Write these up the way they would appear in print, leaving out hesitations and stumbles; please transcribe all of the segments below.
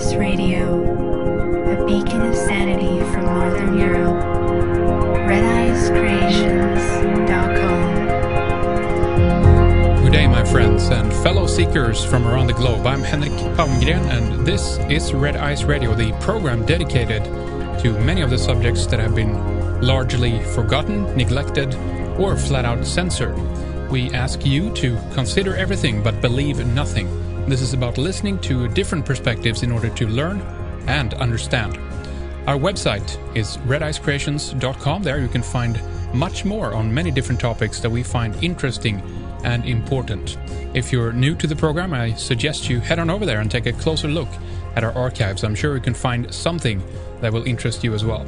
Ice Radio, a beacon of sanity from Northern Europe. RedEyesCreations.com. Good day, my friends and fellow seekers from around the globe. I'm Henrik Palmgren, and this is Red Eyes Radio, the program dedicated to many of the subjects that have been largely forgotten, neglected, or flat out censored. We ask you to consider everything but believe nothing. This is about listening to different perspectives in order to learn and understand. Our website is redeyescreations.com. There you can find much more on many different topics that we find interesting and important. If you're new to the program, I suggest you head on over there and take a closer look at our archives. I'm sure you can find something that will interest you as well.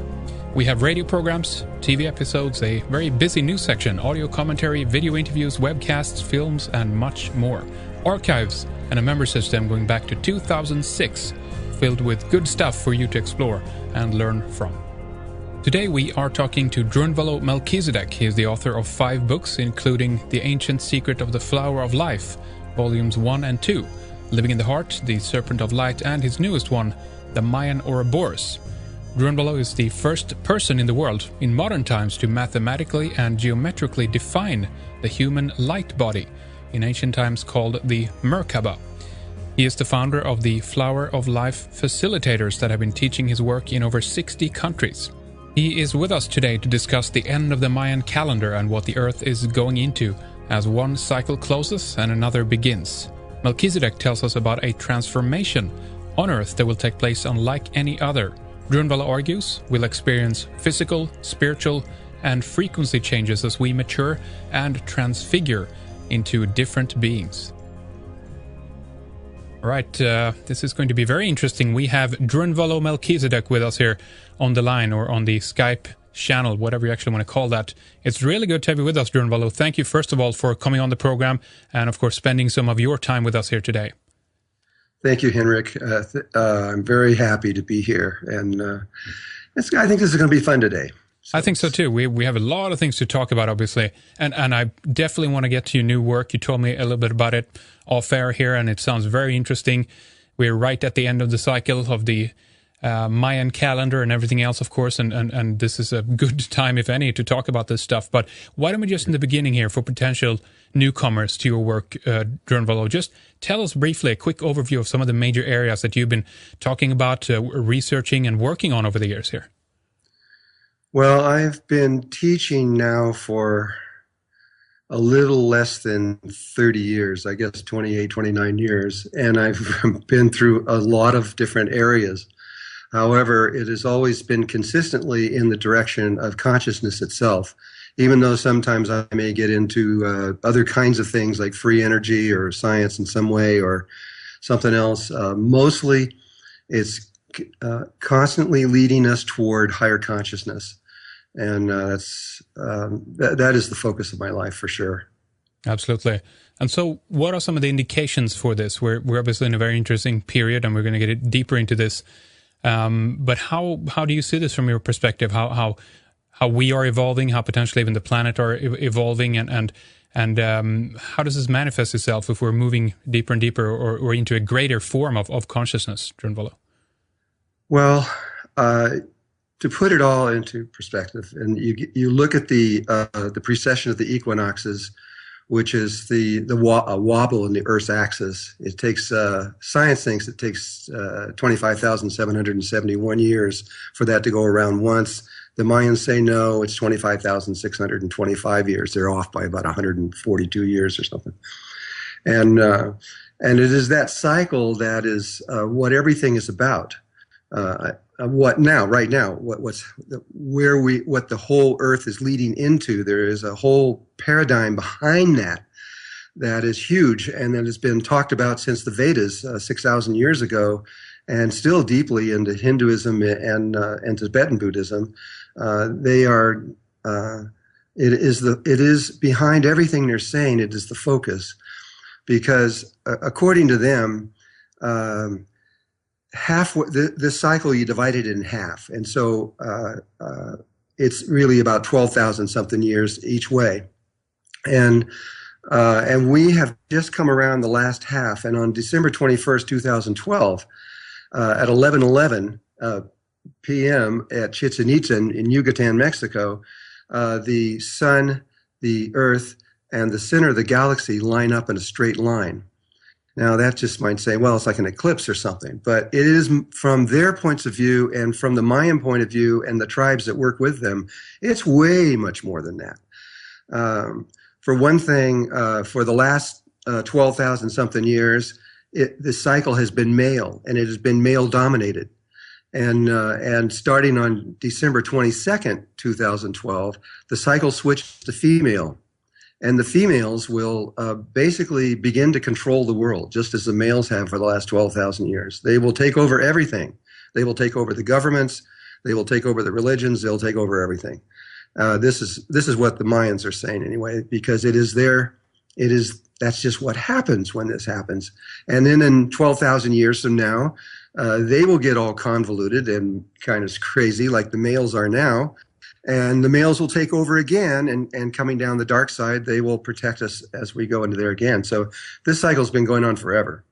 We have radio programs, TV episodes, a very busy news section, audio commentary, video interviews, webcasts, films, and much more. Archives and a member system going back to 2006, filled with good stuff for you to explore and learn from. Today we are talking to Drunvalo Melchizedek. He is the author of 5 books, including The Ancient Secret of the Flower of Life, Volumes 1 and 2, Living in the Heart, The Serpent of Light, and his newest one, The Mayan Ouroboros. Drunvalo is the first person in the world in modern times to mathematically and geometrically define the human light body, in ancient times called the Merkaba. He is the founder of the Flower of Life facilitators that have been teaching his work in over 60 countries. He is with us today to discuss the end of the Mayan calendar and what the Earth is going into as one cycle closes and another begins. Melchizedek tells us about a transformation on Earth that will take place unlike any other. Drunvalo argues we'll experience physical, spiritual, and frequency changes as we mature and transfigure into different beings. All right, this is going to be very interesting. We have Drunvalo Melchizedek with us here on the line or on the Skype channel, whatever you actually want to call that. It's really good to have you with us, Drunvalo. Thank you, first of all, for coming on the program and, of course, spending some of your time with us here today. Thank you, Henrik. I'm very happy to be here, and I think this is going to be fun today. I think so too. We have a lot of things to talk about, obviously, and I definitely want to get to your new work. You told me a little bit about it off air here, and it sounds very interesting. We're right at the end of the cycle of the Mayan calendar and everything else, of course, and this is a good time, if any, to talk about this stuff. But why don't we just in the beginning here, for potential newcomers to your work, Drunvalo, just tell us briefly a quick overview of some of the major areas that you've been talking about, researching and working on over the years here. Well, I've been teaching now for a little less than 30 years, I guess 28, 29 years, and I've been through a lot of different areas. However, it has always been consistently in the direction of consciousness itself, even though sometimes I may get into other kinds of things like free energy or science in some way or something else. Mostly, it's constantly leading us toward higher consciousness. And that is the focus of my life for sure. Absolutely. And so what are some of the indications for this? We're obviously in a very interesting period, and we're going to get deeper into this. But how do you see this from your perspective? How we are evolving, how potentially even the planet are evolving, and how does this manifest itself if we're moving deeper and deeper or into a greater form of consciousness, Drunvalo? Well, to put it all into perspective, and you look at the precession of the equinoxes, which is a wobble in the Earth's axis. It takes science thinks it takes 25,771 years for that to go around once. The Mayans say no, it's 25,625 years. They're off by about 142 years or something. And it is that cycle that is what everything is about. What the whole Earth is leading into. There is a whole paradigm behind that is huge, and that has been talked about since the Vedas 6,000 years ago, and still deeply into Hinduism and Tibetan Buddhism. It is behind everything they're saying. It is the focus, because according to them, this cycle, you divide it in half, and so it's really about 12,000 something years each way, and we have just come around the last half. And on December 21st, 2012, at 11:11 p.m. at Chichen Itza in Yucatan, Mexico, the sun, the Earth, and the center of the galaxy line up in a straight line. Now, that just might say, well, it's like an eclipse or something. But it is, from their points of view and from the Mayan point of view and the tribes that work with them, it's way much more than that. For one thing, for the last 12,000 something years, the cycle has been male, and it has been male dominated. And starting on December 22nd, 2012, the cycle switched to female. And the females will basically begin to control the world, just as the males have for the last 12,000 years. They will take over everything. They will take over the governments. They will take over the religions. They'll take over everything. This is what the Mayans are saying anyway, because that's just what happens when this happens. And then in 12,000 years from now, they will get all convoluted and kind of crazy like the males are now. And the males will take over again, and coming down the dark side, they will protect us as we go into there again. So this cycle's been going on forever.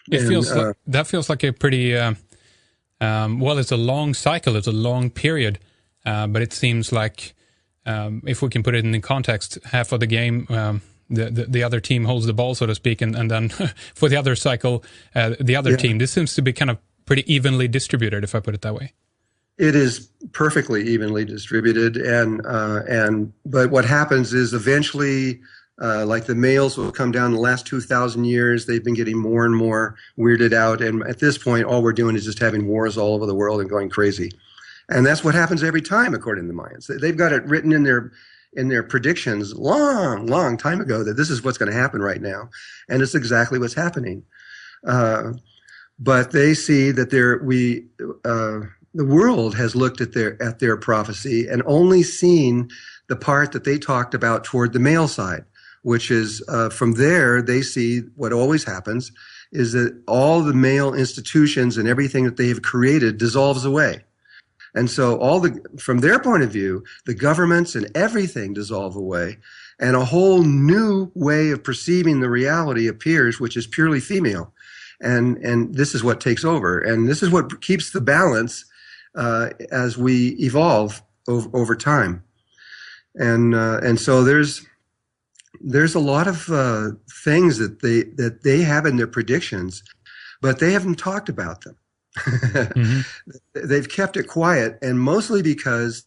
That feels like a pretty, well, it's a long cycle, it's a long period, but it seems like, if we can put it in context, half of the game, the other team holds the ball, so to speak, and then for the other cycle, the other team, this seems to be kind of pretty evenly distributed, if I put it that way. It is perfectly evenly distributed, but what happens is eventually, like the males will come down the last 2,000 years. They've been getting more and more weirded out, and at this point, all we're doing is just having wars all over the world and going crazy. And that's what happens every time, according to the Mayans. They've got it written in their predictions long time ago that this is what's going to happen right now, and it's exactly what's happening. But they see that the world has looked at their prophecy and only seen the part that they talked about toward the male side, which is from there they see what always happens is that all the male institutions and everything that they have created dissolves away. And so from their point of view, the governments and everything dissolve away, and a whole new way of perceiving the reality appears, which is purely female. And this is what takes over, and this is what keeps the balance as we evolve over time. And so there's a lot of things that they have in their predictions, but they haven't talked about them. Mm-hmm. They've kept it quiet, and mostly because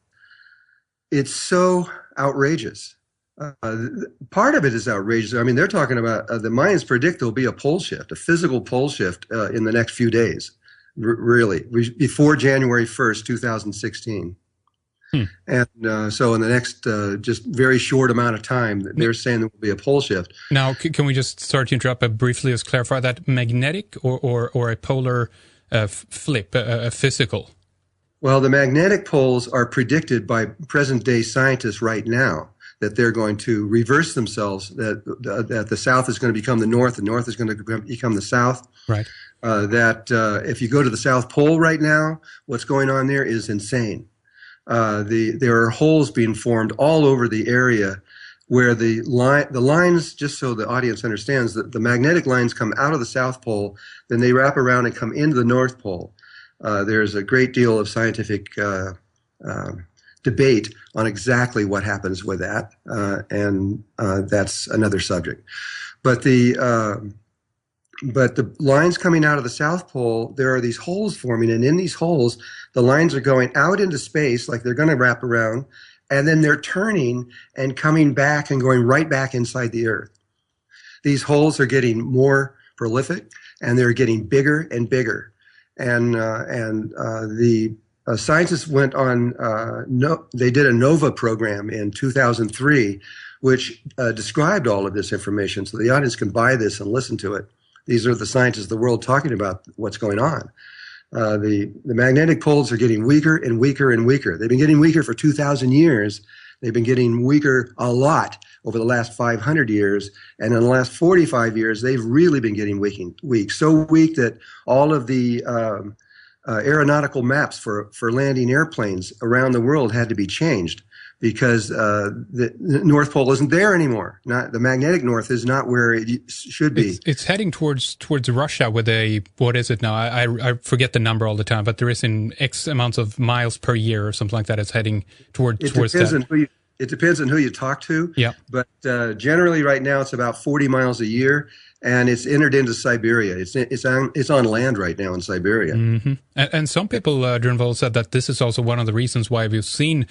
it's so outrageous. Part of it is outrageous. I mean, they're talking about the Mayans predict there'll be a pole shift, a physical pole shift in the next few days. Really, before January 1st, 2016. And so in the next just very short amount of time, they're saying there will be a pole shift. Now, can we just start to interrupt briefly, just clarify that magnetic or a polar flip, a physical? Well, the magnetic poles are predicted by present-day scientists right now, that they're going to reverse themselves, that the South is going to become the North is going to become the South. Right. If you go to the South Pole right now, what's going on there is insane. There are holes being formed all over the area where the lines, just so the audience understands, that the magnetic lines come out of the South Pole, then they wrap around and come into the North Pole. There's a great deal of scientific debate on exactly what happens with that, and that's another subject. But the lines coming out of the South Pole, there are these holes forming, and in these holes, the lines are going out into space like they're going to wrap around, and then they're turning and coming back and going right back inside the Earth. These holes are getting more prolific, and they're getting bigger and bigger. And the scientists went on, they did a NOVA program in 2003, which described all of this information, so the audience can buy this and listen to it. These are the scientists of the world talking about what's going on. The magnetic poles are getting weaker and weaker and weaker. They've been getting weaker for 2,000 years. They've been getting weaker a lot over the last 500 years. And in the last 45 years, they've really been getting weak. So weak that all of the aeronautical maps for landing airplanes around the world had to be changed because the North Pole isn't there anymore. Not the magnetic north is not where it should be. It's heading towards Russia with a, what is it now? I forget the number all the time, but there is in X amounts of miles per year or something like that. It's heading towards that. It depends on who you talk to. Yeah. But generally, right now, it's about 40 miles a year, and it's entered into Siberia. It's on land right now in Siberia. Mm-hmm. And some people, Drunvalo, said that this is also one of the reasons why we've seen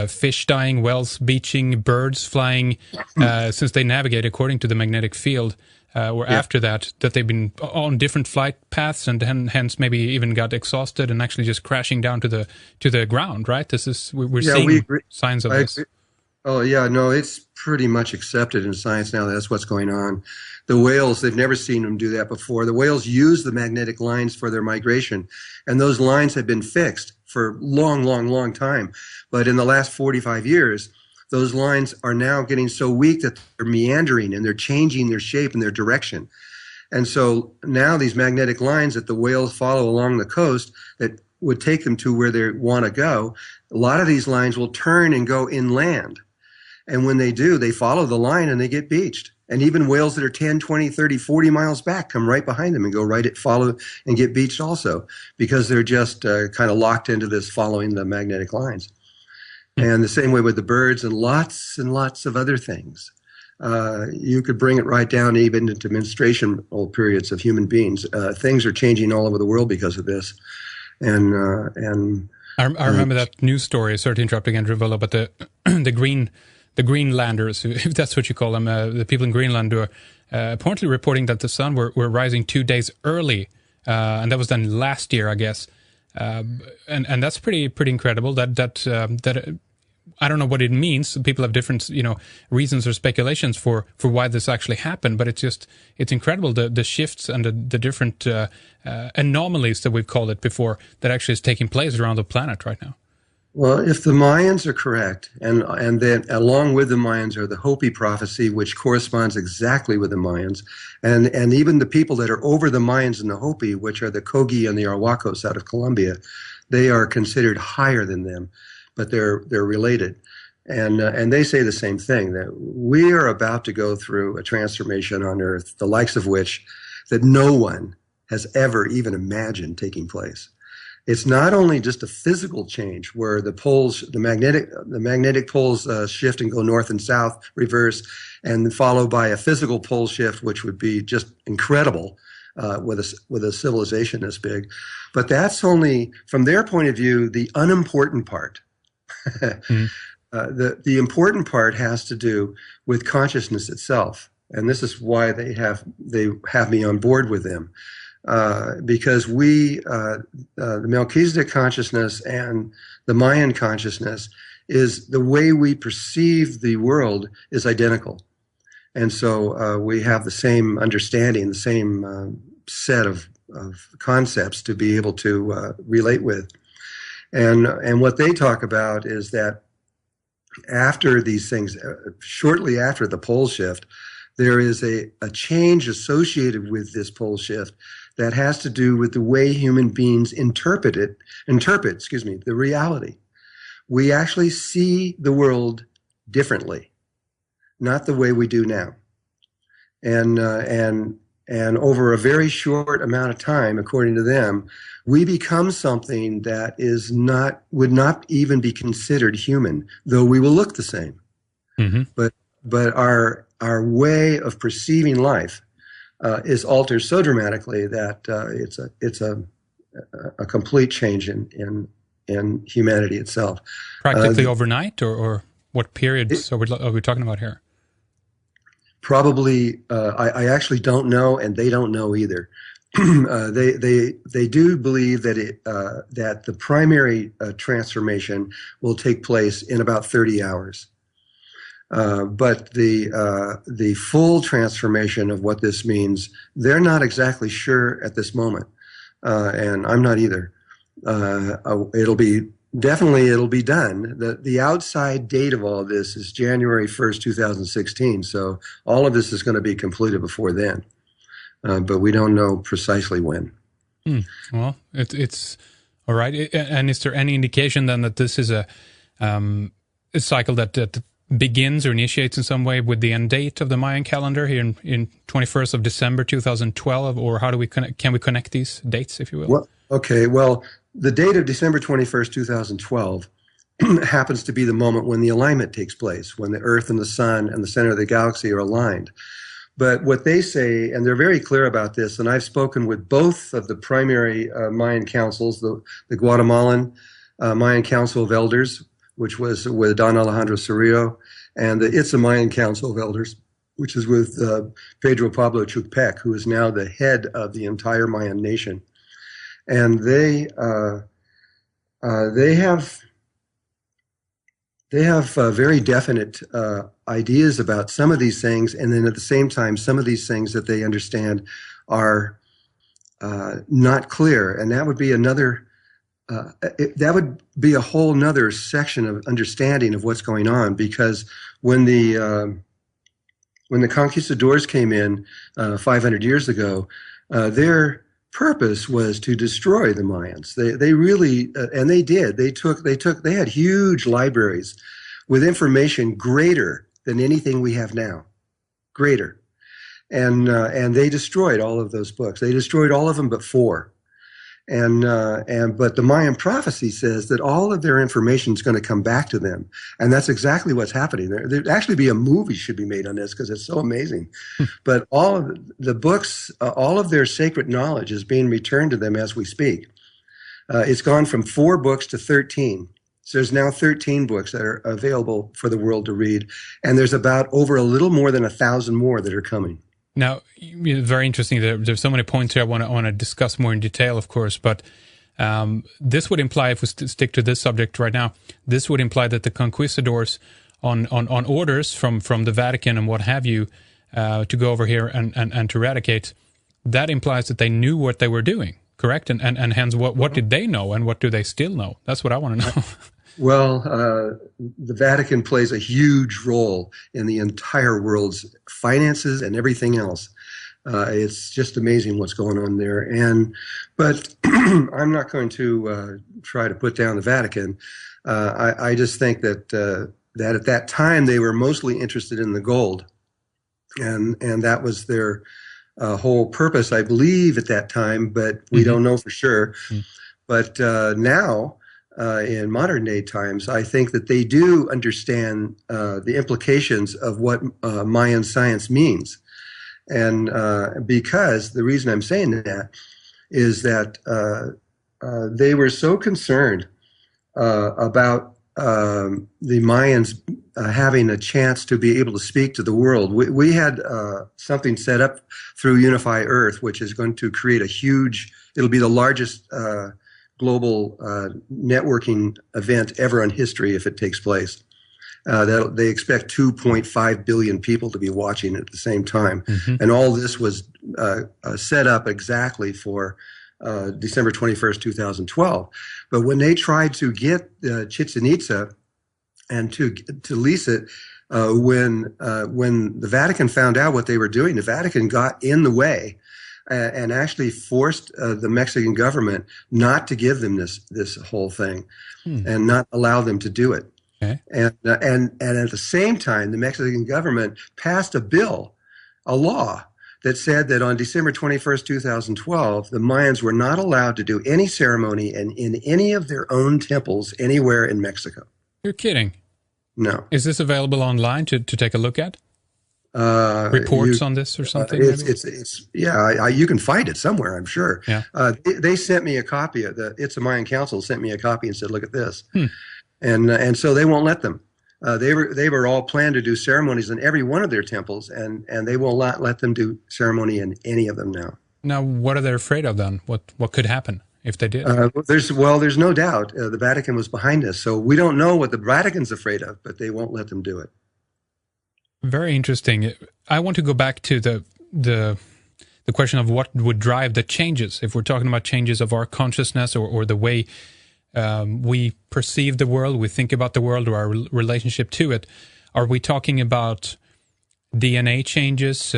fish dying, whales beaching, birds flying, since they navigate according to the magnetic field. After that they've been on different flight paths and hence maybe even got exhausted and actually just crashing down to the ground. Right? This is we're seeing signs of this. Oh yeah, no, it's pretty much accepted in science now. That's what's going on. The whales, they've never seen them do that before. The whales use the magnetic lines for their migration, and those lines have been fixed for long time. But in the last 45 years, those lines are now getting so weak that they're meandering and they're changing their shape and their direction. And so now these magnetic lines that the whales follow along the coast that would take them to where they want to go, a lot of these lines will turn and go inland. And when they do, they follow the line and they get beached. And even whales that are 10, 20, 30, 40 miles back come right behind them and go follow and get beached also, because they're just kind of locked into this following the magnetic lines. And the same way with the birds and lots of other things. You could bring it right down even into menstruational periods of human beings. Things are changing all over the world because of this. And I remember that news story. Sorry to interrupt again, Drunvalo, but the Greenlanders, if that's what you call them, the people in Greenland were apparently reporting that the sun were rising 2 days early, and that was done last year, I guess. And that's pretty incredible. That I don't know what it means. People have different reasons or speculations for why this actually happened, but it's incredible the shifts and the different anomalies that we've called it before that actually is taking place around the planet right now. Well, if the Mayans are correct, and then along with the Mayans are the Hopi prophecy, which corresponds exactly with the Mayans, and even the people that are over the Mayans and the Hopi, which are the Kogi and the Arhuacos out of Colombia, they are considered higher than them, but they're related. And they say the same thing, that we are about to go through a transformation on Earth, the likes of which that no one has ever even imagined taking place. It's not only just a physical change where the magnetic poles shift and go north and south, reverse, and followed by a physical pole shift, which would be just incredible with a civilization this big. But that's only, from their point of view, the unimportant part. The important part has to do with consciousness itself, and this is why they have me on board with them. Because the Melchizedek consciousness and the Mayan consciousness is the way we perceive the world is identical. And so we have the same understanding, the same set of concepts to be able to relate with. And what they talk about is that after these things, shortly after the pole shift, there is a change associated with this pole shift that has to do with the way human beings interpret the reality. We actually see the world differently, not the way we do now. And over a very short amount of time, according to them, we become something that would not even be considered human, though we will look the same. Mm-hmm. But our way of perceiving life is altered so dramatically that it's a complete change in humanity itself. Practically overnight, or what periods are we talking about here? Probably, I actually don't know, and they don't know either. They do believe that that the primary transformation will take place in about 30 hours. But the full transformation of what this means, they're not exactly sure at this moment, and I'm not either. It'll be done. The outside date of all this is January 1st, 2016. So all of this is going to be completed before then, but we don't know precisely when. Well, it's all right. And is there any indication then that this is a cycle that begins or initiates in some way with the end date of the Mayan calendar here in 21st of December 2012, or how do we can we connect these dates, if you will? Well, okay. Well, the date of December 21st, 2012 happens to be the moment when the alignment takes place, when the Earth and the Sun and the center of the galaxy are aligned. But what they say, and they're very clear about this, and I've spoken with both of the primary Mayan councils, the Guatemalan Mayan Council of Elders, which was with Don Alejandro Cerrillo, and the Itza Mayan Council of Elders, which is with Pedro Pablo Chukpec, who is now the head of the entire Mayan nation. And they have very definite ideas about some of these things, and then at the same time, some of these things that they understand are not clear, and that would be another. That would be a whole nother section of understanding of what's going on, because when the conquistadors came in 500 years ago, their purpose was to destroy the Mayans. They really, and they did. They had huge libraries with information greater than anything we have now, greater, and they destroyed all of those books. They destroyed all of them but 4. But the Mayan prophecy says that all of their information is going to come back to them, and that's exactly what's happening. There'd actually be a movie should be made on this because it's so amazing. But all of the books, all of their sacred knowledge is being returned to them as we speak. It's gone from 4 books to 13. So there's now 13 books that are available for the world to read, and there's about over a little more than 1,000 more that are coming. Now, very interesting. There's so many points here I want to discuss more in detail, of course, but this would imply, if we stick to this subject right now, this would imply that the conquistadors on orders from the Vatican and what have you to go over here and to eradicate, that implies that they knew what they were doing, correct? And hence, what did they know and what do they still know? That's what I want to know. Well, the Vatican plays a huge role in the entire world's finances and everything else. It's just amazing what's going on there. But I'm not going to try to put down the Vatican. I just think that at that time they were mostly interested in the gold, and that was their whole purpose, I believe, at that time. But we don't know for sure. But now. In modern day times, I think that they do understand the implications of what Mayan science means. And because the reason I'm saying that is that they were so concerned about the Mayans having a chance to be able to speak to the world. We had something set up through Unify Earth, which is going to create it'll be the largest global networking event ever in history if it takes place. They expect 2.5 billion people to be watching at the same time. And all this was set up exactly for December 21st, 2012. But when they tried to get Chichen Itza and to lease it, when the Vatican found out what they were doing, the Vatican got in the way and actually forced the Mexican government not to give them this whole thing and not allow them to do it. Okay. And at the same time, the Mexican government passed a law that said that on December 21st, 2012, the Mayans were not allowed to do any ceremony in any of their own temples anywhere in Mexico. You're kidding. No. Is this available online to take a look at? Reports on this or something? You can find it somewhere, I'm sure. Yeah. They sent me a copy of It's a Mayan Council sent me a copy and said, look at this. And so they won't let them. They were all planned to do ceremonies in every one of their temples, and they will not let them do ceremony in any of them now. Now, what are they afraid of then? What could happen if they did? There's no doubt the Vatican was behind this, so we don't know what the Vatican's afraid of, but they won't let them do it. Very interesting. I want to go back to the question of what would drive the changes. If we're talking about changes of our consciousness or the way we perceive the world, we think about the world, or our relationship to it, are we talking about DNA changes,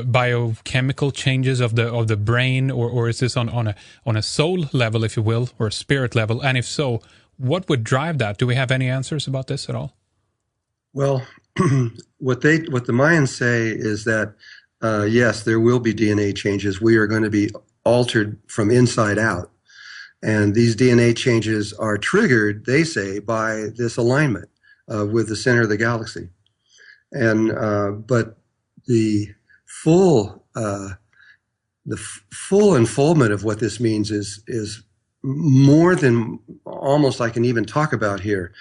biochemical changes of the brain, or is this on a soul level, if you will, or a spirit level? And if so, what would drive that? Do we have any answers about this at all? Well, what the Mayans say is that yes, there will be DNA changes. We are going to be altered from inside out, and these DNA changes are triggered, they say, by this alignment with the center of the galaxy. And but the full full unfoldment of what this means is more than almost I can even talk about here.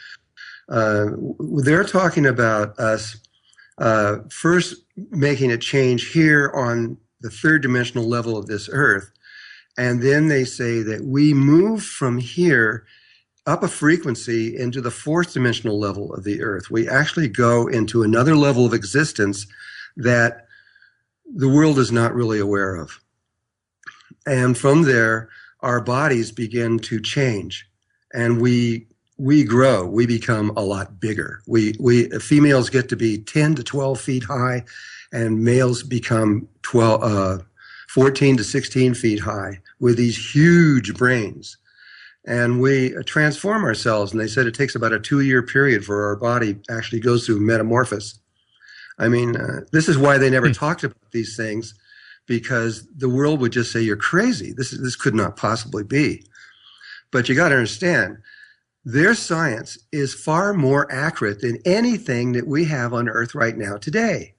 They're talking about us first making a change here on the third dimensional level of this earth. And then they say that we move from here up a frequency into the fourth dimensional level of the earth. We actually go into another level of existence that the world is not really aware of. And from there, our bodies begin to change, and we grow. We become a lot bigger. Females get to be 10 to 12 feet high, and males become 14 to 16 feet high with these huge brains. And we transform ourselves. And they said it takes about a 2-year period for our body actually goes through metamorphosis. I mean, this is why they never talked about these things, because the world would just say, you're crazy. This could not possibly be. But you got to understand, their science is far more accurate than anything that we have on Earth right now today.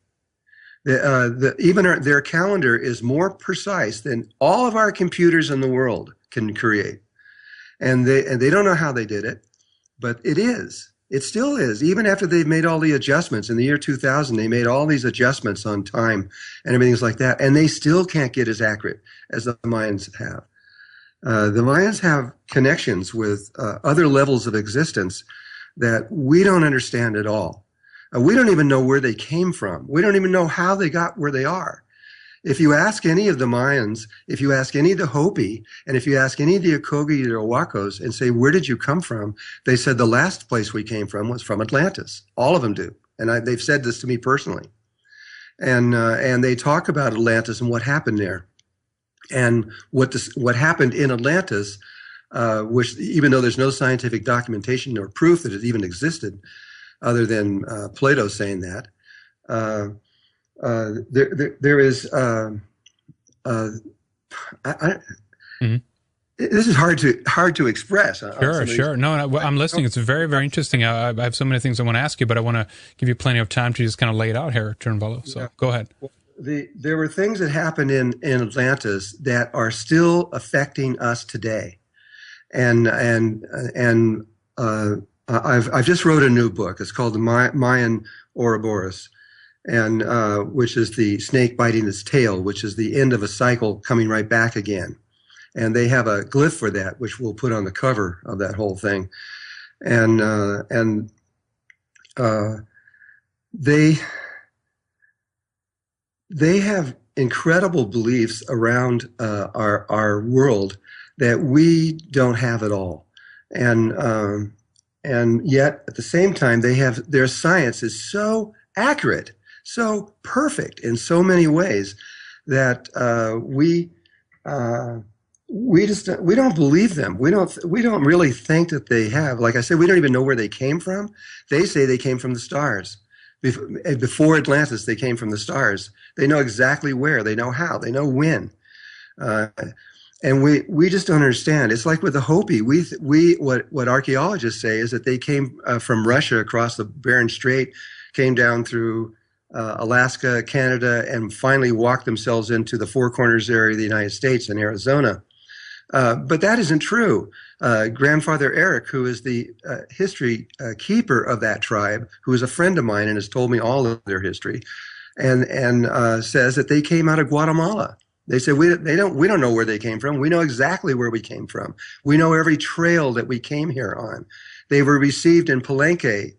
Their calendar is more precise than all of our computers in the world can create. And they don't know how they did it, but it is. It still is. Even after they've made all the adjustments in the year 2000, they made all these adjustments on time and everything's like that, and they still can't get as accurate as the Mayans have. The Mayans have connections with other levels of existence that we don't understand at all. We don't even know where they came from. We don't even know how they got where they are. If you ask any of the Mayans, if you ask any of the Hopi, and if you ask any of the Akogi or Wakos and say, where did you come from? They said the last place we came from was from Atlantis. All of them do. And they've said this to me personally. And they talk about Atlantis and what happened there. And what happened in Atlantis, which even though there's no scientific documentation or proof that it even existed, other than Plato saying that, there is this is hard to express. Sure. No, I'm listening. It's very, very interesting. I have so many things I want to ask you, but I want to give you plenty of time to just kind of lay it out here, Drunvalo. So go ahead. There were things that happened in Atlantis that are still affecting us today, and I've just wrote a new book. It's called the Mayan Ouroboros, and which is the snake biting its tail, which is the end of a cycle coming right back again. And they have a glyph for that, which we'll put on the cover of that whole thing. And they have incredible beliefs around our world that we don't have at all. And yet at the same time, their science is so accurate, so perfect in so many ways that we don't believe them. We don't really think that they have. Like I said, we don't even know where they came from. They say they came from the stars. Before Atlantis, they came from the stars. They know exactly where. They know how. They know when. And we just don't understand. It's like with the Hopi. What archaeologists say is that they came from Russia across the Bering Strait, came down through Alaska, Canada, and finally walked themselves into the Four Corners area of the United States and Arizona. But that isn't true. Grandfather Eric, who is the history keeper of that tribe, who is a friend of mine and has told me all of their history, and says that they came out of Guatemala. They said we don't know where they came from. We know exactly where we came from. We know every trail that we came here on. They were received in Palenque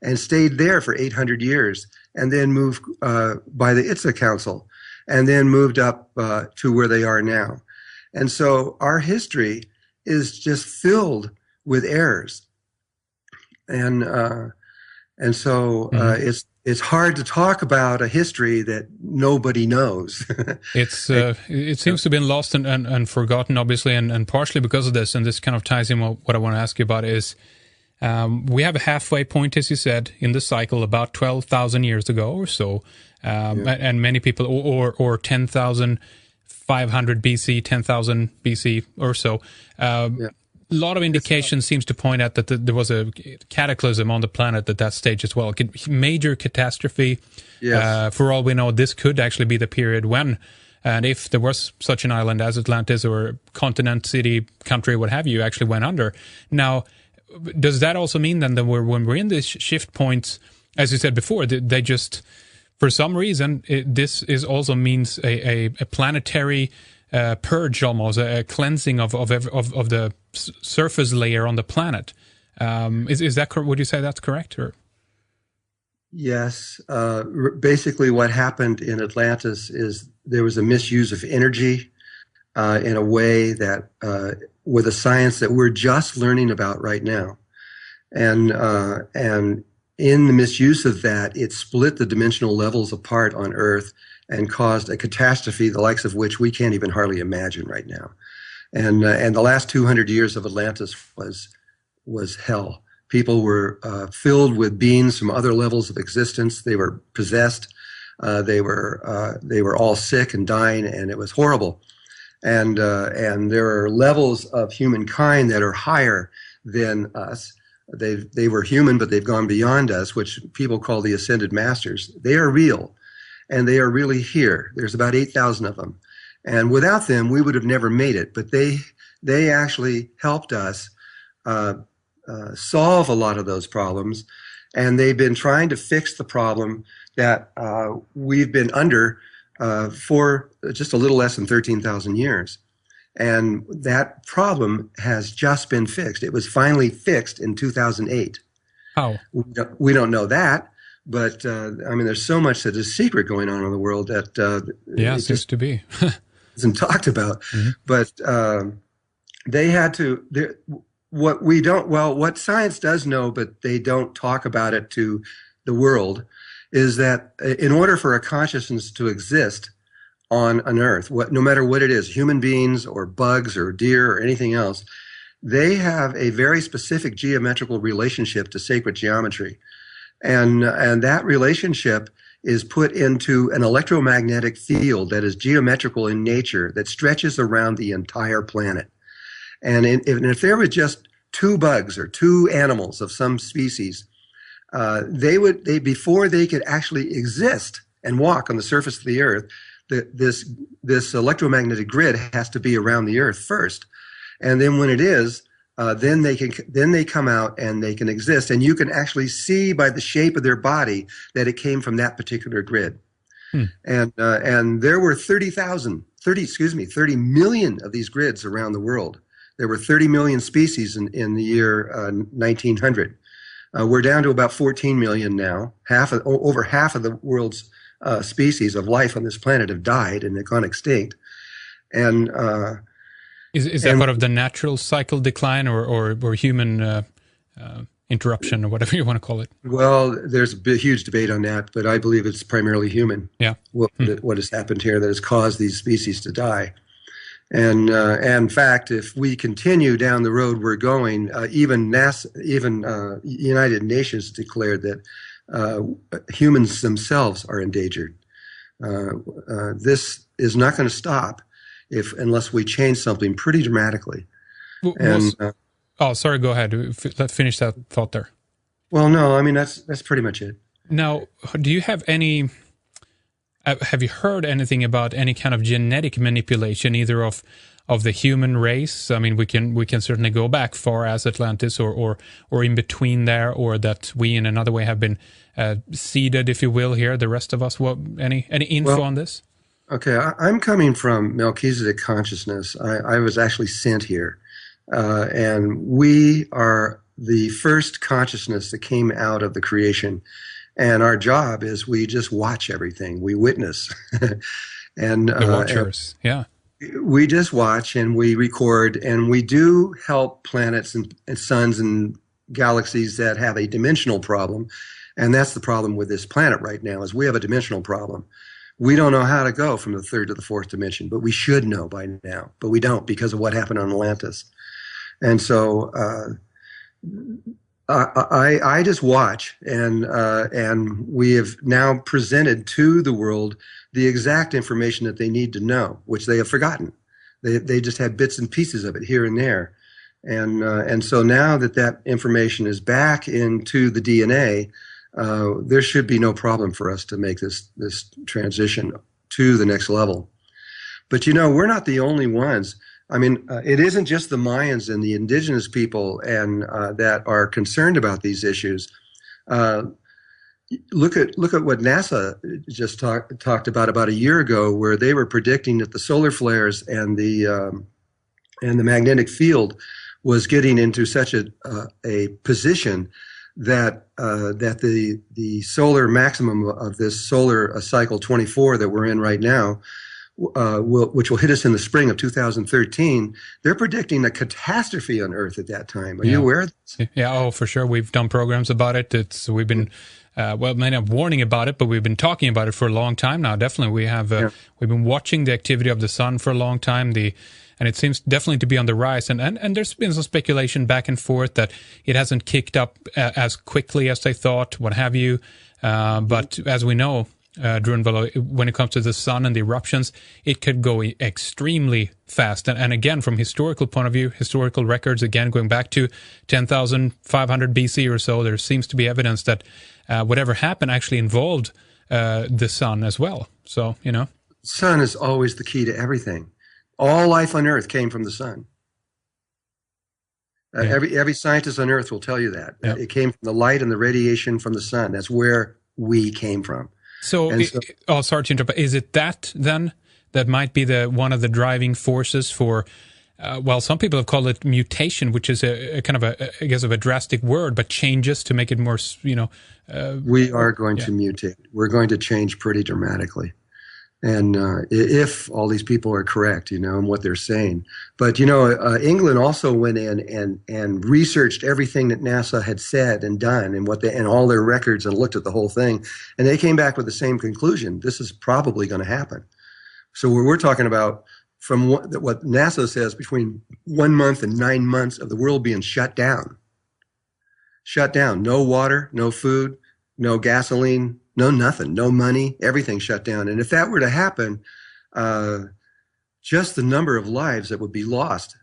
and stayed there for 800 years, and then moved by the Itza Council, and then moved up to where they are now. And so our history is just filled with errors, and so it's hard to talk about a history that nobody knows. It seems to have been lost and forgotten, obviously, and partially because of this. And this kind of ties in what I want to ask you about is We have a halfway point, as you said, in the cycle about 12,000 years ago or so. And many people, or 10,500 BC, 10,000 BC or so. A lot of indication seems to point out that there was a cataclysm on the planet at that stage as well. Major catastrophe. Yes. For all we know, this could actually be the period when, and if there was such an island as Atlantis or continent, city, country, what have you, actually went under. Now, does that also mean then that when we're in these shift points, as you said before, they just, for some reason, this is also means a planetary purge, almost a cleansing of the surface layer on the planet? Is that would you say that's correct? Or yes. Basically, what happened in Atlantis is there was a misuse of energy in a way that with a science that we're just learning about right now, and in the misuse of that, it split the dimensional levels apart on Earth and caused a catastrophe the likes of which we can't even hardly imagine right now. And the last 200 years of Atlantis was hell. People were filled with beings from other levels of existence. They were possessed. They were all sick and dying, and it was horrible. And there are levels of humankind that are higher than us. They were human, but they've gone beyond us, which people call the ascended masters. They are real, and they are really here. There's about 8,000 of them. And without them, we would have never made it. But they actually helped us solve a lot of those problems. And they've been trying to fix the problem that we've been under for just a little less than 13,000 years. And that problem has just been fixed. It was finally fixed in 2008. How? We don't know that, but I mean, there's so much that is secret going on in the world that it seems to be isn't talked about. Mm-hmm. But they had to. What science does know, but they don't talk about it to the world, is that in order for a consciousness to exist on an Earth, no matter what it is, human beings or bugs or deer or anything else, they have a very specific geometrical relationship to sacred geometry. And that relationship is put into an electromagnetic field that is geometrical in nature that stretches around the entire planet. And if there were just two bugs or two animals of some species, before they could actually exist and walk on the surface of the Earth, this electromagnetic grid has to be around the Earth first, and then when it is, then they come out and they can exist, and you can actually see by the shape of their body that it came from that particular grid. And there were 30 million of these grids around the world. There were 30 million species in the year 1900. We're down to about 14 million now. Over half of the world's species of life on this planet have died and they've gone extinct. And is that part of the natural cycle decline or human interruption or whatever you want to call it? Well, there's a huge debate on that, but I believe it's primarily human. Yeah. What has happened here that has caused these species to die. And in fact, if we continue down the road we're going, even United Nations declared that humans themselves are endangered. This is not going to stop unless we change something pretty dramatically. Sorry, go ahead. Let's finish that thought there. Well, no, I mean, that's pretty much it. Now, do you have any... have you heard anything about any kind of genetic manipulation, either of the human race? I mean, we can certainly go back far as Atlantis, or in between there, or that we in another way have been seeded, if you will, here. The rest of us. What any info on this? Okay, I'm coming from Melchizedek consciousness. I was actually sent here, and we are the first consciousness that came out of the creation. And our job is we just watch everything. We witness. And the watchers, yeah. We just watch and we record, and we do help planets and suns and galaxies that have a dimensional problem. And that's the problem with this planet right now, is we have a dimensional problem. We don't know how to go from the third to the fourth dimension, but we should know by now. But we don't, because of what happened on Atlantis. And so I just watch, and we have now presented to the world the exact information that they need to know, which they have forgotten. They just had bits and pieces of it here and there, and so now that that information is back into the DNA, there should be no problem for us to make this transition to the next level. But we're not the only ones. I mean, it isn't just the Mayans and the indigenous people and that are concerned about these issues. Look at what NASA just talked about a year ago, where they were predicting that the solar flares and the magnetic field was getting into such a position that the solar maximum of this solar cycle 24 that we're in right now, which will hit us in the spring of 2013, they're predicting a catastrophe on Earth at that time. Are you aware of this? Yeah, oh, for sure. We've done programs about it. We've been, maybe not warning about it, but we've been talking about it for a long time now. Definitely, we have. We've been watching the activity of the sun for a long time. And it seems definitely to be on the rise. And there's been some speculation back and forth that it hasn't kicked up as quickly as they thought, what have you. But as we know, Drunvalo, when it comes to the sun and the eruptions, it could go extremely fast. And again, from historical point of view, historical records, again, going back to 10,500 BC or so, there seems to be evidence that whatever happened actually involved the sun as well. So, Sun is always the key to everything. All life on Earth came from the sun. Every scientist on Earth will tell you that. It came from the light and the radiation from the sun. That's where we came from. Sorry to interrupt. Is it that then that might be one of the driving forces for? Some people have called it mutation, which is a kind of a drastic word, but changes to make it more. We are going to mutate. We're going to change pretty dramatically, and if all these people are correct, and what they're saying. But England also went in and researched everything that NASA had said and done, and all their records, and looked at the whole thing, and they came back with the same conclusion. This is probably going to happen. So we're talking about, from what NASA says, between 1 month and 9 months of the world being shut down. Shut down. No water, no food, no gasoline, no nothing, no money, everything shut down. And if that were to happen, just the number of lives that would be lost.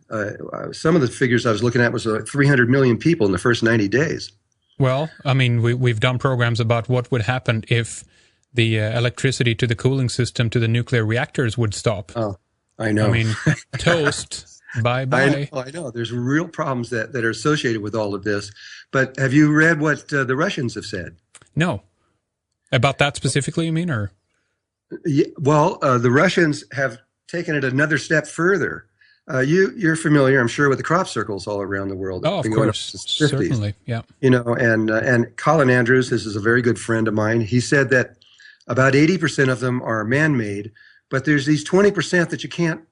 Some of the figures I was looking at was 300 million people in the first 90 days. Well, I mean, we've done programs about what would happen if the electricity to the cooling system to the nuclear reactors would stop. Oh, I know. I mean, toast, bye-bye. I know. There's real problems that are associated with all of this. But have you read what the Russians have said? No. About that specifically, you mean, or? Yeah, well, the Russians have taken it another step further. You're familiar, I'm sure, with the crop circles all around the world. Oh, of course, certainly, yeah. And Colin Andrews, this is a very good friend of mine. He said that about 80% of them are man-made, but there's these 20% that you can't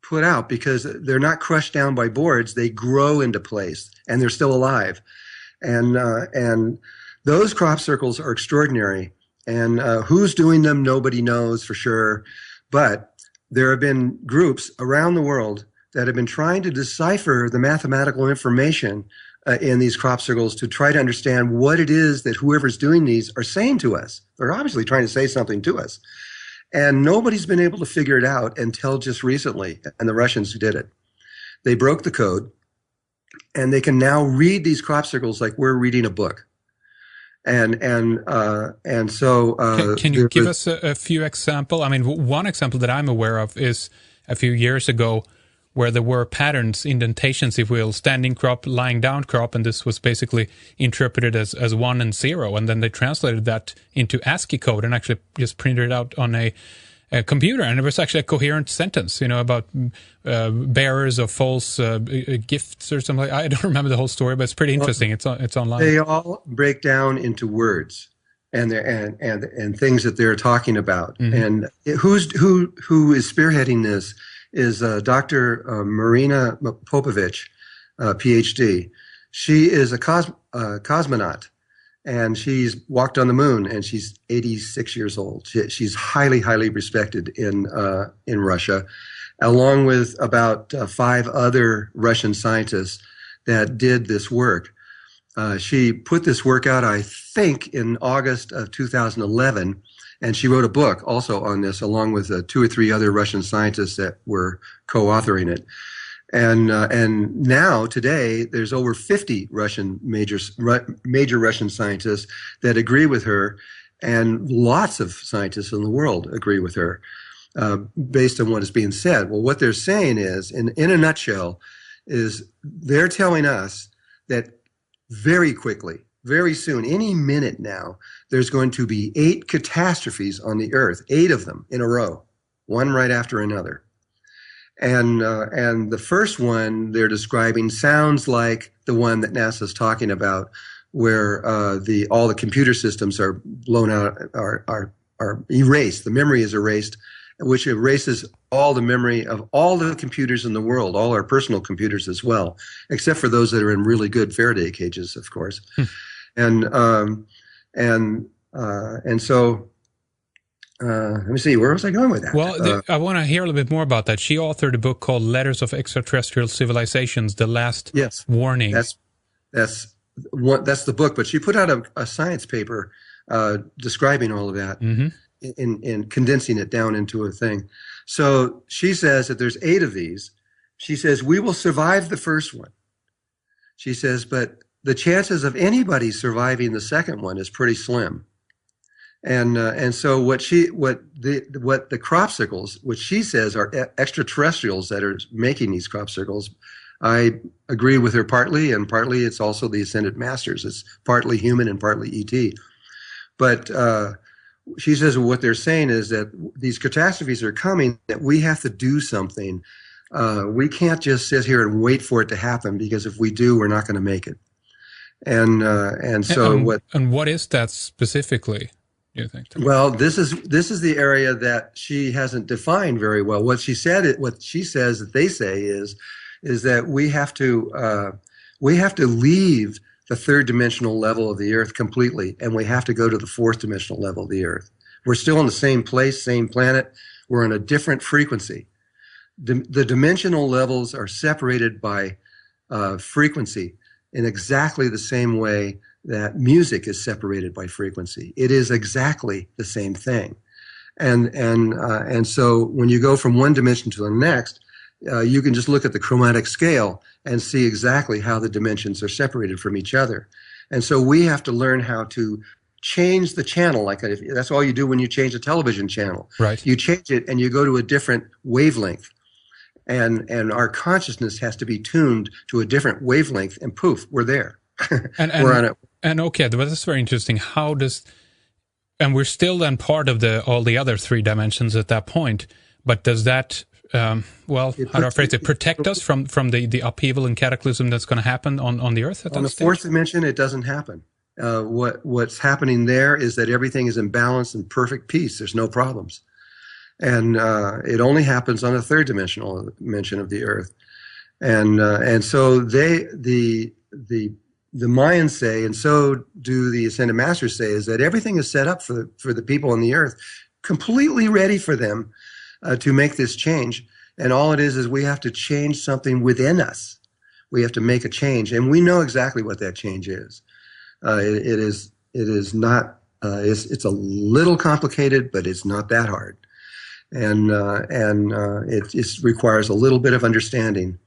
put out because they're not crushed down by boards. They grow into place, and they're still alive. And those crop circles are extraordinary. And who's doing them, nobody knows for sure. But there have been groups around the world that have been trying to decipher the mathematical information in these crop circles to try to understand what it is that whoever's doing these are saying to us. They're obviously trying to say something to us. And nobody's been able to figure it out until just recently, and the Russians did it. They broke the code, and they can now read these crop circles like we're reading a book. And so can you give us a few examples? I mean, one example that I'm aware of is a few years ago where there were patterns, indentations, if you will, standing crop, lying down crop, and this was basically interpreted as 1 and 0, and then they translated that into ASCII code and actually just printed it out on a computer, and it was actually a coherent sentence, about bearers of false gifts or something. I don't remember the whole story, but it's pretty interesting. It's online. They all break down into words and things that they're talking about. Mm-hmm. And who is spearheading this is Dr. Marina Popovich, PhD. She is a cosmonaut. And she's walked on the moon, and she's 86 years old. She's highly, highly respected in Russia, along with about 5 other Russian scientists that did this work. She put this work out, I think, in August of 2011, and she wrote a book also on this, along with 2 or 3 other Russian scientists that were co-authoring it. And now today, there's over 50 major Russian scientists that agree with her, and lots of scientists in the world agree with her, based on what is being said. Well, what they're saying is, in a nutshell, is they're telling us that very quickly, very soon, any minute now, there's going to be 8 catastrophes on the Earth, 8 of them in a row, one right after another. And the first one they're describing sounds like the one that NASA's talking about, where all the computer systems are blown out, are erased. The memory is erased, which erases all the memory of all the computers in the world, all our personal computers as well, except for those that are in really good Faraday cages, of course. And so let me see, where was I going with that? Well, I want to hear a little bit more about that. She authored a book called Letters of Extraterrestrial Civilizations, The Last Warning. That's the book, but she put out a science paper describing all of that. Mm-hmm. In condensing it down into a thing. So she says that there's 8 of these. She says, we will survive the first one. She says, but the chances of anybody surviving the second one is pretty slim. And so what the crop circles, which she says are extraterrestrials that are making these crop circles, I agree with her partly, and partly it's also the Ascended Masters. It's partly human and partly ET. But she says what they're saying is that these catastrophes are coming, that we have to do something. We can't just sit here and wait for it to happen, because if we do, we're not going to make it. And what is that specifically, do you think? Well, this is the area that she hasn't defined very well. What she says that they say is that we have to leave the 3rd dimensional level of the Earth completely, and we have to go to the 4th dimensional level of the Earth. We're still in the same place, same planet. We're on a different frequency. The dimensional levels are separated by frequency in exactly the same way that music is separated by frequency. It is exactly the same thing. And so when you go from one dimension to the next, you can just look at the chromatic scale and see exactly how the dimensions are separated from each other. And so we have to learn how to change the channel. That's all you do when you change a television channel. Right. You change it and you go to a different wavelength. And our consciousness has to be tuned to a different wavelength, and poof, we're there. We're on it. And okay, but that's very interesting. And we're still then part of all the other 3 dimensions at that point, but does that how do I phrase it, protect us from the upheaval and cataclysm that's going to happen on the Earth at that On the stage? 4th dimension, it doesn't happen. What's happening there is that everything is in balance and perfect peace. There's no problems. And it only happens on the 3rd dimension of the Earth. And so the Mayans say, and so do the Ascended Masters say, is that everything is set up for the people on the Earth, completely ready for them to make this change. And all it is we have to change something within us. We have to make a change, and we know exactly what that change is. It is not. It's a little complicated, but it's not that hard, and it just requires a little bit of understanding,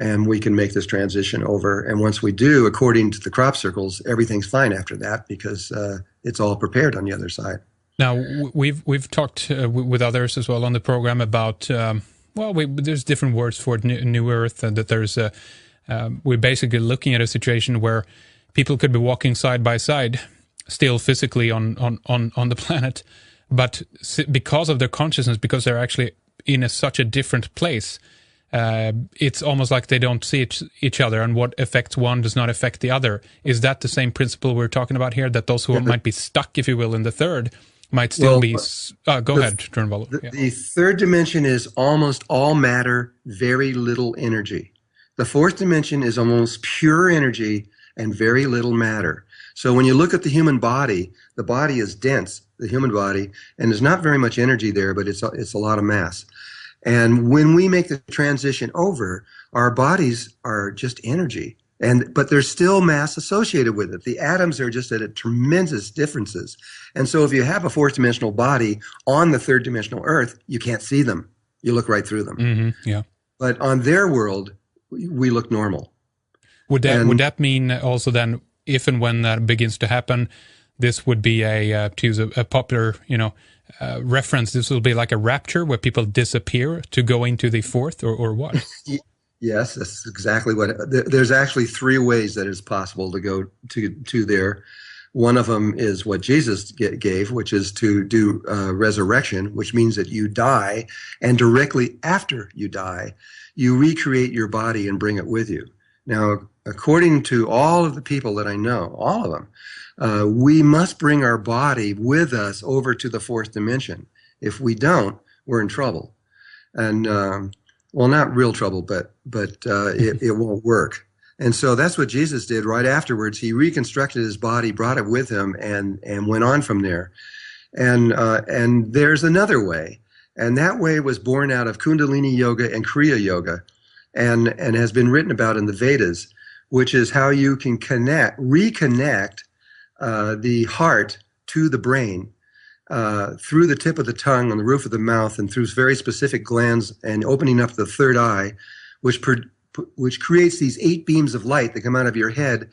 and we can make this transition over. And once we do, according to the crop circles, everything's fine after that, because it's all prepared on the other side. Now, we've talked with others as well on the program about, there's different words for it, New Earth, and that there's we're basically looking at a situation where people could be walking side by side, still physically on the planet, but because of their consciousness, because they're actually in such a different place, it's almost like they don't see each other, and what affects one does not affect the other. Is that the same principle we're talking about here, that those who might be stuck, if you will, in the 3rd might still be... go ahead, Drunvalo. The 3rd dimension is almost all matter, very little energy. The 4th dimension is almost pure energy and very little matter. So when you look at the human body, the body is dense, the human body, and there's not very much energy there, but it's a lot of mass. And when we make the transition over, our bodies are just energy. But there's still mass associated with it. The atoms are just at a tremendous differences. And so if you have a fourth dimensional body on the third dimensional Earth, you can't see them. You look right through them. Mm-hmm. Yeah. But on their world, we look normal. Would that mean also then, if and when that begins to happen, this would be to use a popular, reference, this will be like a rapture where people disappear to go into the fourth, or what? Yes, that's exactly what. There's actually three ways that it's possible to go to there. One of them is what Jesus gave, which is to do resurrection, which means that you die, and directly after you die, you recreate your body and bring it with you. Now, according to all of the people that I know, all of them, we must bring our body with us over to the fourth dimension. If we don't, we're in trouble. And well, not real trouble, but it won't work. And so that's what Jesus did right afterwards. He reconstructed his body, brought it with him, and went on from there. And there's another way, and that way was born out of Kundalini Yoga and Kriya Yoga, and has been written about in the Vedas, which is how you can reconnect the heart to the brain. Through the tip of the tongue, on the roof of the mouth, and through very specific glands, and opening up the third eye, which creates these 8 beams of light that come out of your head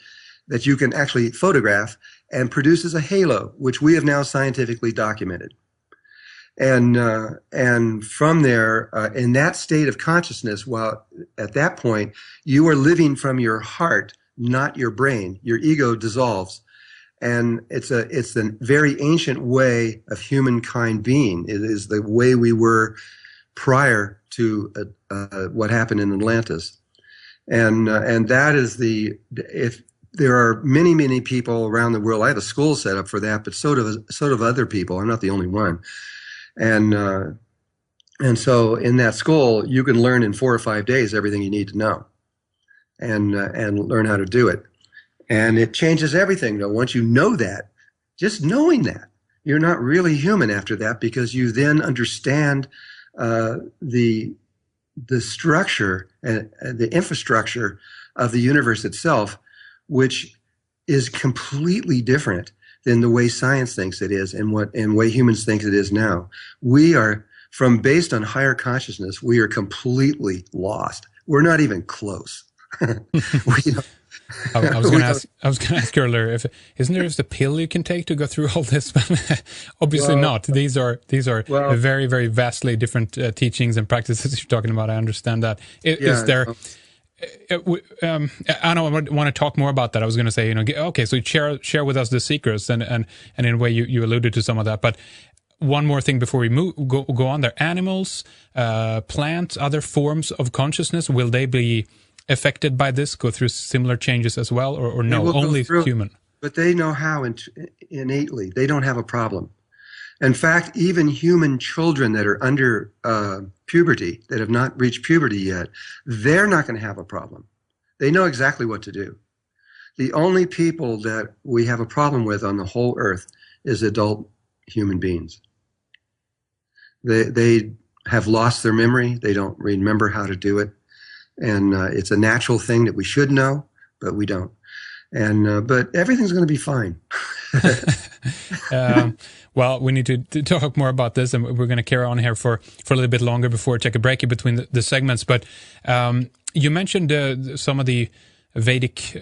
that you can actually photograph, and produces a halo, which we have now scientifically documented. And from there, in that state of consciousness, while at that point you are living from your heart, not your brain, your ego dissolves. And it's a very ancient way of humankind being. It is the way we were prior to what happened in Atlantis, and that is if there are many people around the world. I have a school set up for that, but so do other people. I'm not the only one, and so in that school you can learn in 4 or 5 days everything you need to know, and learn how to do it. And it changes everything, though. Once you know that, just knowing that, you're not really human after that, because you then understand the structure and the infrastructure of the universe itself, which is completely different than the way science thinks it is and way humans think it is now. We are, based on higher consciousness, we are completely lost. We're not even close. I was going to ask earlier, isn't there just a pill you can take to go through all this? Obviously not. These are very, very vastly different teachings and practices you're talking about. I understand that. Is there? I don't want to talk more about that. I was going to say, okay, so share with us the secrets, and in a way you alluded to some of that, but. One more thing before we go on there. Animals, plants, other forms of consciousness, will they be affected by this, go through similar changes as well, or no, only human? But they know how innately. They don't have a problem. In fact, even human children that are under puberty, that have not reached puberty yet, they're not going to have a problem. They know exactly what to do. The only people that we have a problem with on the whole earth is adult human beings. They have lost their memory. They don't remember how to do it. And it's a natural thing that we should know, but we don't. And but everything's going to be fine. Well, we need to talk more about this, and we're going to carry on here for a little bit longer before we take a break in between the segments. But you mentioned some of the Vedic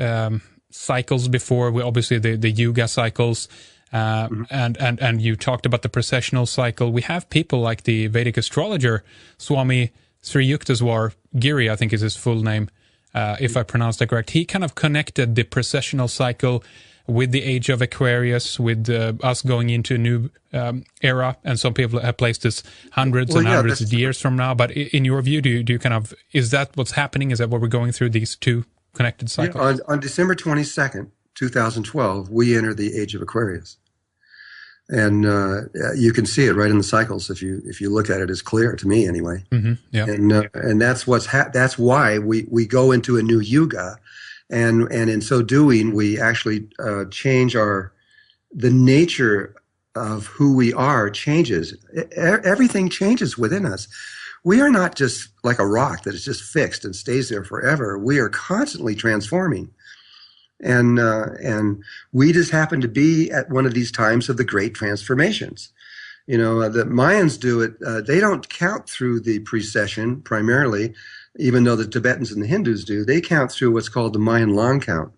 cycles before. Obviously, the Yuga cycles. And you talked about the precessional cycle. We have people like the Vedic astrologer, Swami Sri Yukteswar Giri, I think is his full name, if I pronounced that correct. He kind of connected the precessional cycle with the age of Aquarius, with us going into a new era, and some people have placed this hundreds of years from now. But in your view, do you kind of, is that what's happening? Is that what we're going through, these two connected cycles? Yeah, on December 22nd, 2012, we enter the age of Aquarius. And you can see it right in the cycles if you look at it. It's clear to me anyway. Mm-hmm, yeah. And that's that's why we go into a new yuga, and in so doing we actually change the nature of who we are changes. Everything changes within us. we are not just like a rock that is just fixed and stays there forever. We are constantly transforming. And we just happen to be at one of these times of the great transformations. The Mayans do it. They don't count through the precession primarily, even though the Tibetans and the Hindus do. They count through what's called the Mayan long count.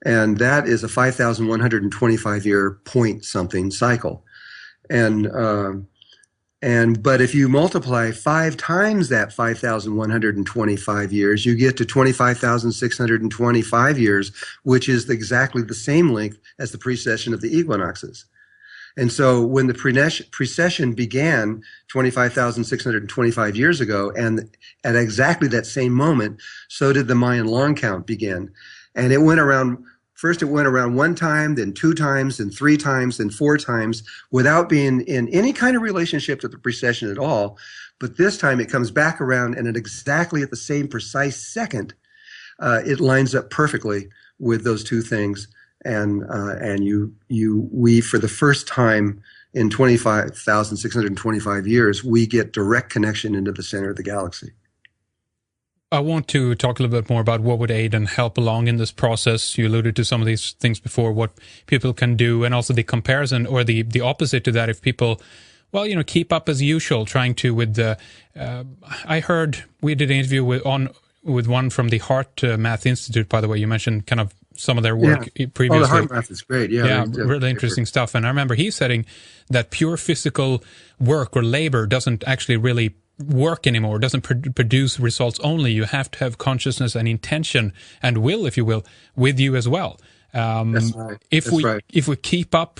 And that is a 5,125 year point something cycle. But if you multiply 5 times that 5,125 years, you get to 25,625 years, which is exactly the same length as the precession of the equinoxes. And so when the precession began 25,625 years ago, and at exactly that same moment, so did the Mayan long count begin. And it went around. First, it went around 1 time, then 2 times, then 3 times, then 4 times, without being in any kind of relationship to the precession at all. But this time it comes back around, and exactly at the same precise second, it lines up perfectly with those 2 things. And we, for the first time in 25,625 years, we get direct connection into the center of the galaxy. I want to talk a little bit more about what would aid and help along in this process. You alluded to some of these things before, what people can do, and also the comparison or the opposite to that. If people, keep up as usual, trying to with the, I heard we did an interview with one from the Heart Math Institute, by the way. You mentioned kind of some of their work previously. Oh, the Heart Math is great. Yeah, really interesting stuff. And I remember he saying that pure physical work or labor doesn't actually really work anymore, doesn't produce results only. You have to have consciousness and intention and will, if you will, with you as well. That's right. If we keep up,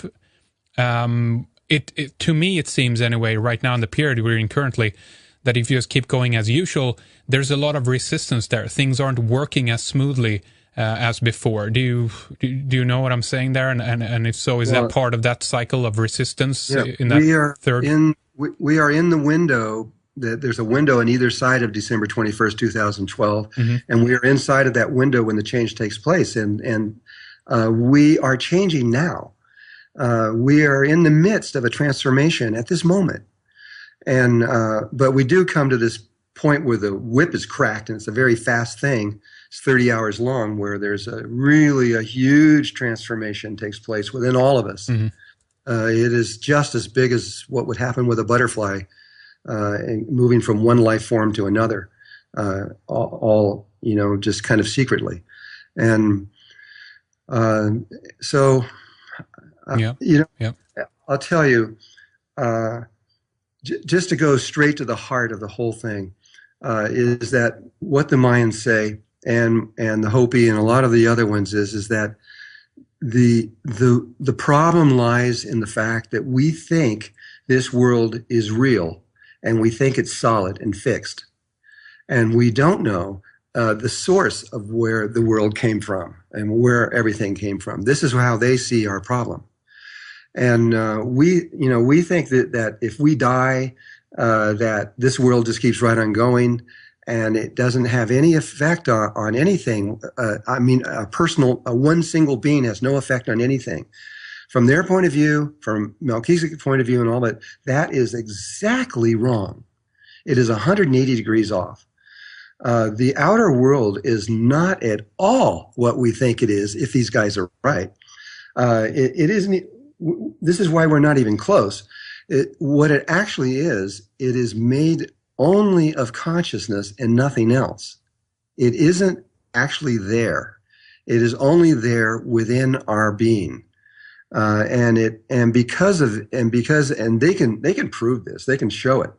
it to me it seems anyway right now in the period we're in currently, that if you just keep going as usual, there's a lot of resistance there. Things aren't working as smoothly as before. Do you know what I'm saying there? And if so, is that part of that cycle of resistance in that we are in the window. There's a window on either side of December 21st, 2012, and we are inside of that window when the change takes place, and we are changing now. We are in the midst of a transformation at this moment, but we do come to this point where the whip is cracked, and it's a very fast thing. It's 30 hours long, where there's a huge transformation takes place within all of us. It is just as big as what would happen with a butterfly. Moving from one life form to another, all just kind of secretly, and so I'll tell you, just to go straight to the heart of the whole thing, is that what the Mayans say, and the Hopi and a lot of the other ones is that the problem lies in the fact that we think this world is real. And we think it's solid and fixed. And we don't know the source of where the world came from and where everything came from. This is how they see our problem. And we think that if we die, that this world just keeps right on going, and it doesn't have any effect on anything. One single being has no effect on anything. From their point of view, from Melchizedek's point of view and all that is exactly wrong. It is 180 degrees off. The outer world is not at all what we think it is, if these guys are right. It isn't. This is why we're not even close. What it actually is, it is made only of consciousness and nothing else. It isn't actually there. It is only there within our being. And they can prove this. They can show it.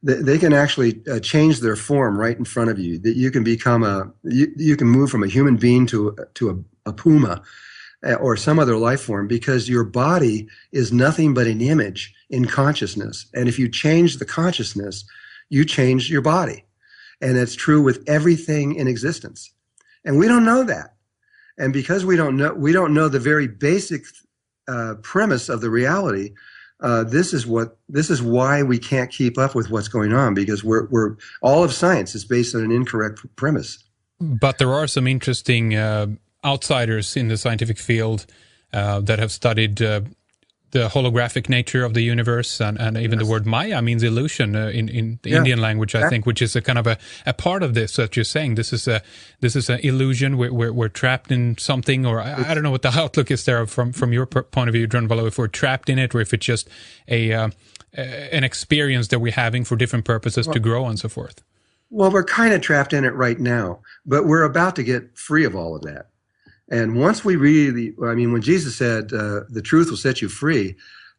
They can actually change their form right in front of you. That you can become you can move from a human being to a puma or some other life form, because your body is nothing but an image in consciousness. And if you change the consciousness, you change your body. And it's true with everything in existence. And we don't know that. And because we don't know the very basic premise of the reality. This is why we can't keep up with what's going on, because we're all of science is based on an incorrect premise. But there are some interesting outsiders in the scientific field that have studied the holographic nature of the universe, and even the word Maya means illusion in the Indian language, I think, which is a kind of a part of this that you're saying. This is an illusion. We're trapped in something, or I don't know what the outlook is there from your point of view, Drunvalo. If we're trapped in it, or if it's just an experience that we're having for different purposes to grow and so forth. Well, we're kind of trapped in it right now, but we're about to get free of all of that. And once we really, when Jesus said, the truth will set you free,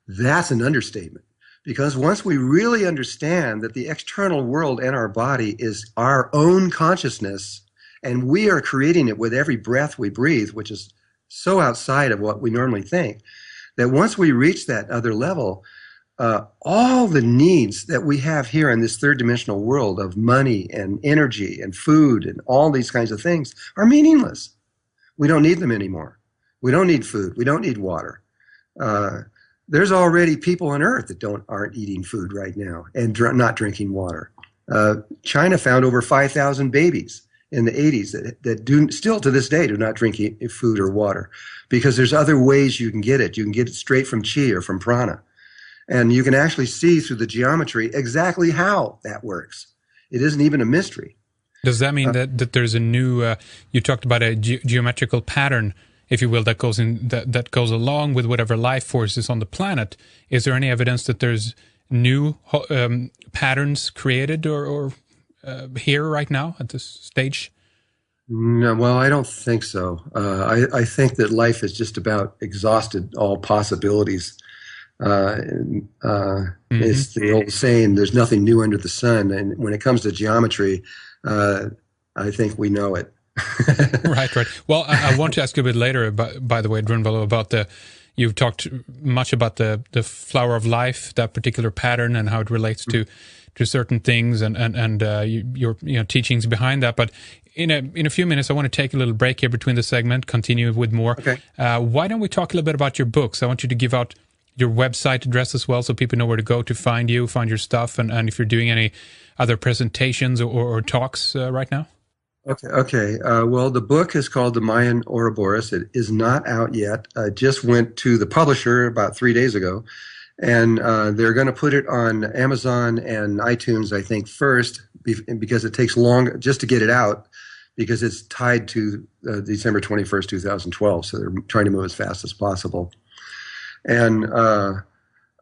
that's an understatement. Because once we really understand that the external world and our body is our own consciousness, and we are creating it with every breath we breathe, which is so outside of what we normally think, that once we reach that other level, all the needs that we have here in this third dimensional world of money and energy and food and all these kinds of things are meaningless. We don't need them anymore. We don't need food. We don't need water. There's already people on Earth that aren't eating food right now and not drinking water. China found over 5,000 babies in the 80s that do still to this day do not drink food or water, because there's other ways you can get it. You can get it straight from chi or from prana. And you can actually see through the geometry exactly how that works. It isn't even a mystery. Does that mean that there's a new? You talked about a geometrical pattern, if you will, that goes in that goes along with whatever life force is on the planet. Is there any evidence that there's new patterns created or here right now at this stage? No, well, I don't think so. I think that life has just about exhausted all possibilities. It's the old saying, "There's nothing new under the sun." And when it comes to geometry, I think we know it. Right. Well, I want to ask you a bit later, by the way, Drunvalo, about you've talked much about the flower of life, that particular pattern, and how it relates to certain things, and your teachings behind that. But in a few minutes, I want to take a little break here between the segment, continue with more. Okay. Why don't we talk a little bit about your books? I want you to give out your website address as well, so people know where to go to find you, find your stuff, and if you're doing any other presentations or talks right now. Okay. Well, the book is called The Mayan Ouroboros. It is not out yet. I just went to the publisher about 3 days ago, and they're going to put it on Amazon and iTunes, I think, first, because it takes long just to get it out, because it's tied to December 21st, 2012. So they're trying to move as fast as possible. And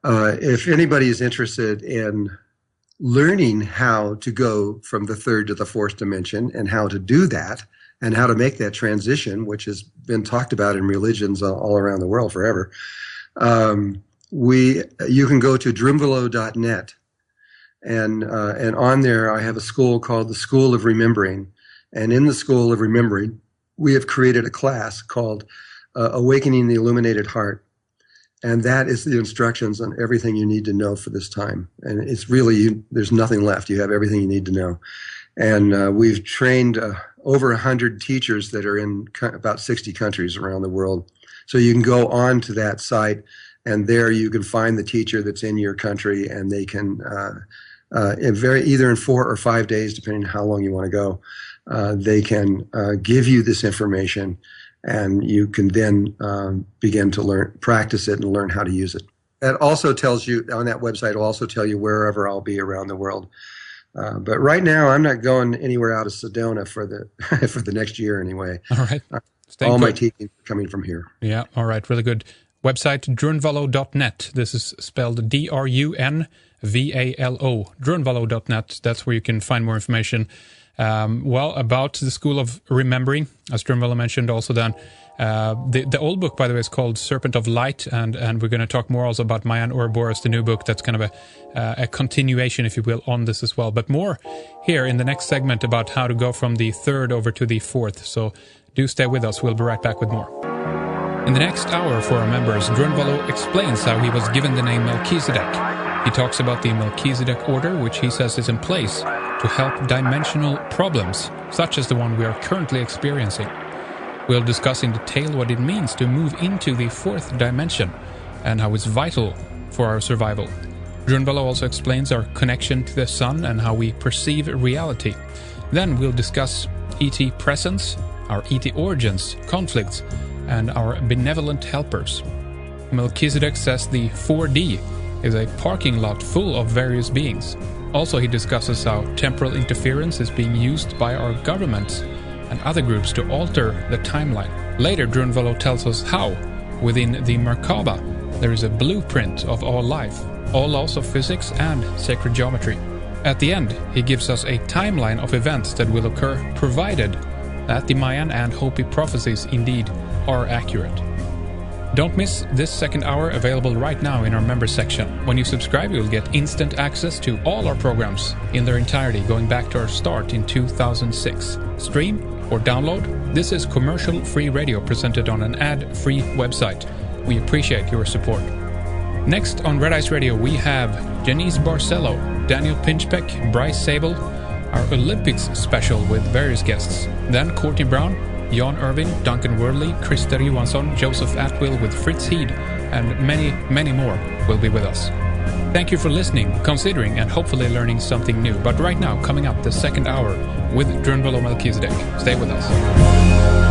if anybody is interested in learning how to go from the third to the fourth dimension and how to do that and how to make that transition, which has been talked about in religions all around the world forever, you can go to drunvalo.net, and on there I have a school called the School of Remembering, and in the School of Remembering we have created a class called Awakening the Illuminated Heart. And that is the instructions on everything you need to know for this time. And it's really, there's nothing left. You have everything you need to know. And we've trained over 100 teachers that are in about 60 countries around the world. So you can go on to that site, and there you can find the teacher that's in your country, and they can, either in 4 or 5 days, depending on how long you want to go, they can give you this information. And you can then begin to practice it and learn how to use it. That also tells you, on that website, it'll also tell you wherever I'll be around the world. But right now, I'm not going anywhere out of Sedona for the next year anyway. All right. All my teaching is coming from here. Yeah, all right. Really good. Website, drunvalo.net. This is spelled DRUNVALO, drunvalo.net. That's where you can find more information. About the School of Remembering, as Drunvalo mentioned also then. The old book, by the way, is called Serpent of Light, and we're going to talk more also about Mayan Ouroboros, the new book. That's kind of a continuation, if you will, on this as well. But more here in the next segment about how to go from the third over to the fourth. So do stay with us. We'll be right back with more. In the next hour for our members, Drunvalo explains how he was given the name Melchizedek. He talks about the Melchizedek order, which he says is in place to help dimensional problems, such as the one we are currently experiencing. We'll discuss in detail what it means to move into the fourth dimension and how it's vital for our survival. Drunvalo also explains our connection to the sun and how we perceive reality. Then we'll discuss ET presence, our ET origins, conflicts, and our benevolent helpers. Melchizedek says the 4D is a parking lot full of various beings. Also, he discusses how temporal interference is being used by our governments and other groups to alter the timeline. Later, Drunvalo tells us how, within the Merkaba, there is a blueprint of all life, all laws of physics and sacred geometry. At the end, he gives us a timeline of events that will occur provided that the Mayan and Hopi prophecies indeed are accurate. Don't miss this second hour, available right now in our members section. When you subscribe, you'll get instant access to all our programs in their entirety, going back to our start in 2006. Stream or download, this is commercial-free radio presented on an ad-free website. We appreciate your support. Next on Red Ice Radio, we have Janice Barcelo, Daniel Pinchbeck, Bryce Sable, our Olympics special with various guests. Then Courtney Brown, Jan Irvin, Duncan Worley, Christer Johansson, Joseph Atwill with Fritz Heed, and many, many more will be with us. Thank you for listening, considering, and hopefully learning something new. But right now, coming up the second hour with Drunvalo Melchizedek. Stay with us.